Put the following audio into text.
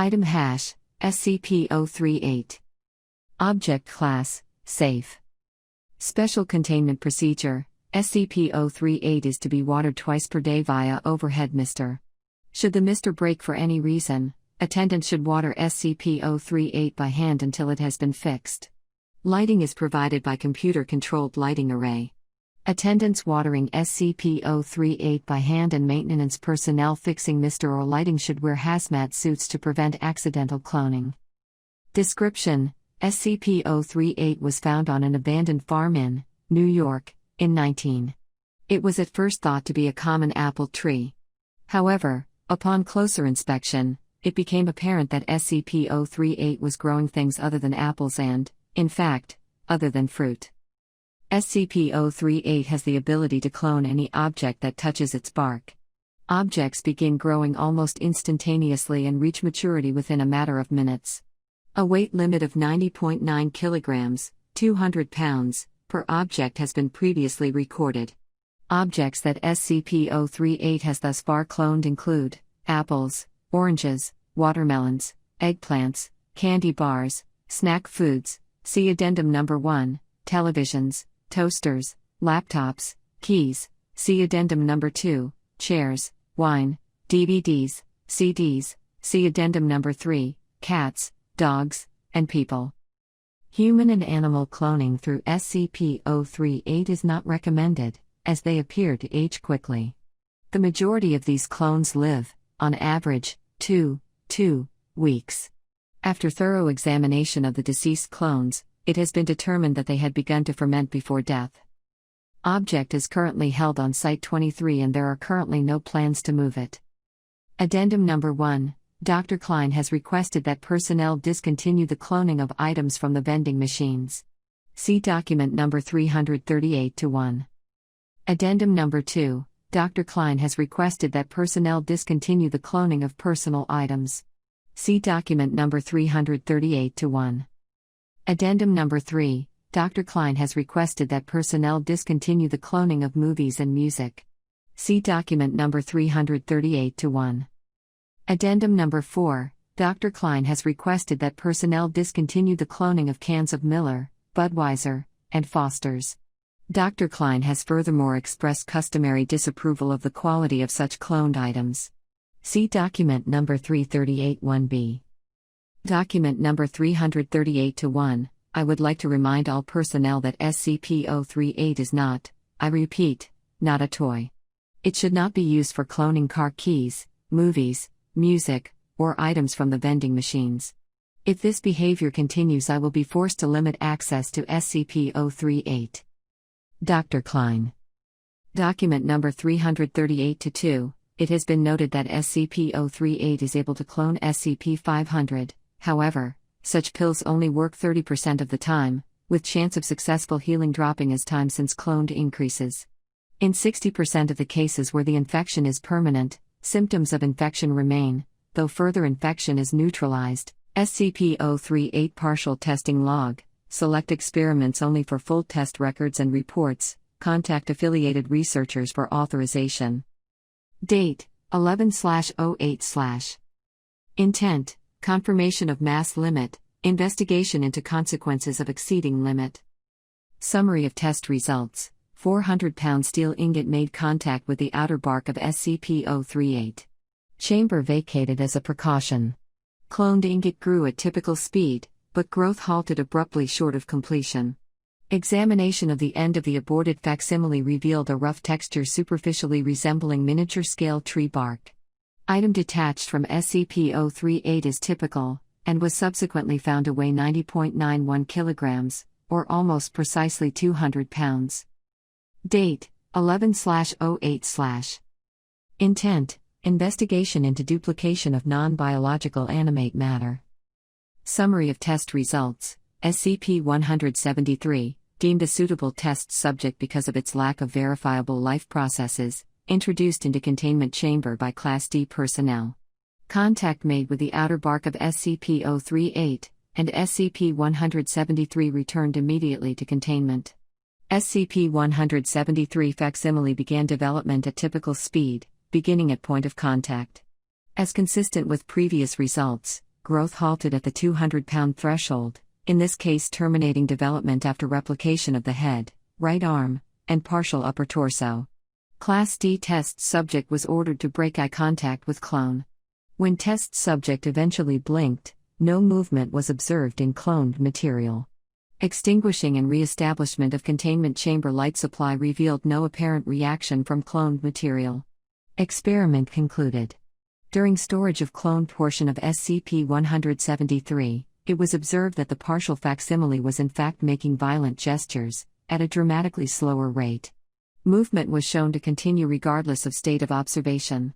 Item hash, SCP-038. Object class, safe. Special Containment Procedure, SCP-038 is to be watered twice per day via overhead mister. Should the mister break for any reason, attendants should water SCP-038 by hand until it has been fixed. Lighting is provided by computer-controlled lighting array. Attendants watering SCP-038 by hand and maintenance personnel fixing mister or lighting should wear hazmat suits to prevent accidental cloning. Description: SCP-038 was found on an abandoned farm in New York, in 19. It was at first thought to be a common apple tree. However, upon closer inspection, it became apparent that SCP-038 was growing things other than apples and, in fact, other than fruit. SCP-038 has the ability to clone any object that touches its bark. Objects begin growing almost instantaneously and reach maturity within a matter of minutes. A weight limit of 90.9 kilograms, 200 pounds, per object has been previously recorded. Objects that SCP-038 has thus far cloned include apples, oranges, watermelons, eggplants, candy bars, snack foods, see Addendum Number 1, televisions, toasters, laptops, keys, see Addendum Number 2, chairs, wine, DVDs, CDs, see Addendum Number 3, cats, dogs, and people. Human and animal cloning through SCP-038 is not recommended, as they appear to age quickly. The majority of these clones live, on average, 2 weeks. After thorough examination of the deceased clones, it has been determined that they had begun to ferment before death. Object is currently held on Site-23 and there are currently no plans to move it. Addendum Number 1. Dr. Klein has requested that personnel discontinue the cloning of items from the vending machines. See Document Number 338-1. Addendum Number 2. Dr. Klein has requested that personnel discontinue the cloning of personal items. See Document Number 338-1. Addendum Number 3. Dr. Klein has requested that personnel discontinue the cloning of movies and music. See Document Number 338-1. Addendum Number 4. Dr. Klein has requested that personnel discontinue the cloning of cans of Miller, Budweiser, and Foster's. Dr. Klein has furthermore expressed customary disapproval of the quality of such cloned items. See Document Number 338-1b. Document Number 338-1. I would like to remind all personnel that SCP-038 is not, I repeat, not a toy. It should not be used for cloning car keys, movies, music, or items from the vending machines. If this behavior continues, I will be forced to limit access to SCP-038. Dr. Klein. Document Number 338-2. It has been noted that SCP-038 is able to clone SCP-500, however, such pills only work 30% of the time, with chance of successful healing dropping as time since cloned increases. In 60% of the cases where the infection is permanent, symptoms of infection remain, though further infection is neutralized. SCP-038 Partial Testing Log. Select experiments only for full test records and reports. Contact affiliated researchers for authorization. Date: 11/08/. Intent: confirmation of mass limit, investigation into consequences of exceeding limit. Summary of test results: 400-pound steel ingot made contact with the outer bark of SCP-038. Chamber vacated as a precaution. Cloned ingot grew at typical speed, but growth halted abruptly short of completion. Examination of the end of the aborted facsimile revealed a rough texture superficially resembling miniature-scale tree bark. Item detached from SCP-038 is typical, and was subsequently found to weigh 90.91 kilograms, or almost precisely 200 pounds. Date: 11/08/. Intent: investigation into duplication of non-biological animate matter. Summary of test results: SCP-173, deemed a suitable test subject because of its lack of verifiable life processes, introduced into containment chamber by Class D personnel. Contact made with the outer bark of SCP-038, and SCP-173 returned immediately to containment. SCP-173 facsimile began development at typical speed, beginning at point of contact. As consistent with previous results, growth halted at the 200-pound threshold, in this case terminating development after replication of the head, right arm, and partial upper torso. Class D test subject was ordered to break eye contact with clone. When test subject eventually blinked, no movement was observed in cloned material. Extinguishing and re-establishment of containment chamber light supply revealed no apparent reaction from cloned material. Experiment concluded. During storage of cloned portion of SCP-173, it was observed that the partial facsimile was in fact making violent gestures, at a dramatically slower rate. Movement was shown to continue regardless of state of observation.